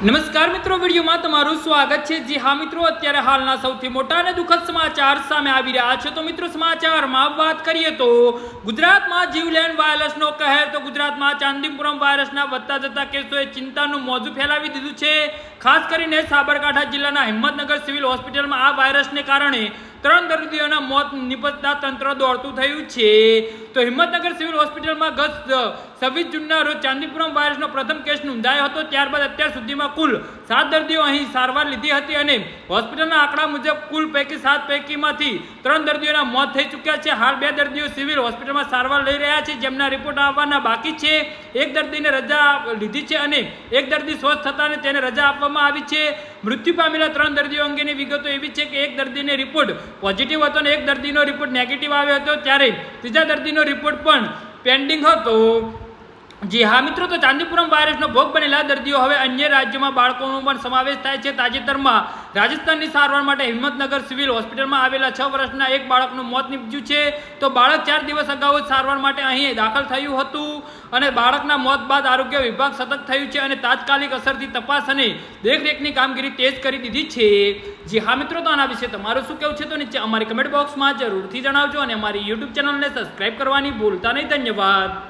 નમસ્કાર મિત્રો, વિડીયોમાં તમારું સ્વાગત છે। જી હા મિત્રો, અત્યારે હાલના સૌથી મોટા અને દુઃખદ સમાચાર સામે આવી રહ્યા છે। તો મિત્રો, સમાચારમાં વાત કરીએ તો ગુજરાતમાં જીવલેણ વાયરસનો કહેર। તો ગુજરાતમાં ચાંદીપુરમ વાયરસના વધતા જતા કેસોએ ચિંતાનું મોજું ફેલાવી દીધું છે। ખાસ કરીને સાબરકાંઠા જિલ્લાના હિંમતનગર સિવિલ હોસ્પિટલમાં આ વાયરસને કારણે 3 દર્દીઓના મોત નિપજતા તંત્ર દોડતું થયું છે। તો હિંમતનગર સિવિલ હોસ્પિટલમાં ગત 26 જૂનના રોજ ચાંદીપુરમ વાયરસનો પ્રથમ કેસ નોંધાયો હતો। ત્યારબાદ અત્યાર સુધીમાં કુલ 7 દર્દીઓ અહીં સારવાર લીધી હતી અને હોસ્પિટલના આંકડા મુજબ કુલ પૈકી 7 પૈકીમાંથી 3 દર્દીઓના મોત થઈ ચૂક્યા છે। હાલ 2 દર્દીઓ સિવિલ હોસ્પિટલમાં સારવાર લઈ રહ્યા છે, જેમના રિપોર્ટ આવવાના બાકી છે। એક દર્દીને રજા લીધી છે અને એક દર્દી સ્વસ્થ થતાને તેને રજા આપવામાં આવી છે। મૃત્યુ પામેલા 3 દર્દીઓ અંગેની વિગતો એવી છે કે એક દર્દીને રિપોર્ટ પોઝિટિવ હતો અને એક દર્દીનો રિપોર્ટ નેગેટિવ આવ્યો હતો, ત્યારે ત્રીજા દર્દીનો રિપોર્ટ પણ પેન્ડિંગ હતો। જી હા મિત્રો, તો ચાંદીપુરમ વાયરસનો ભોગ બનેલા દર્દીઓ હવે અન્ય રાજ્યોમાં બાળકોનો પણ સમાવેશ થાય છે। તાજેતરમાં રાજસ્થાનની સારવાર માટે હિંમતનગર સિવિલ હોસ્પિટલમાં આવેલા 6 વર્ષના એક બાળકનું મોત નીપજ્યું છે। તો બાળક 4 દિવસ અગાઉ જ સારવાર માટે અહીં દાખલ થયું હતું અને બાળકના મોત બાદ આરોગ્ય વિભાગ સતત થયું છે અને તાત્કાલિક અસરથી તપાસ અને દેખરેખની કામગીરી તેજ કરી દીધી છે। જી હા મિત્રો, તો આના વિશે તમારું શું કહેવું છે તો નીચે અમારી કમેન્ટ બોક્સમાં જરૂરથી જણાવજો અને અમારી યુટ્યુબ ચેનલને સબસ્ક્રાઈબ કરવાની ભૂલતા નહીં। ધન્યવાદ।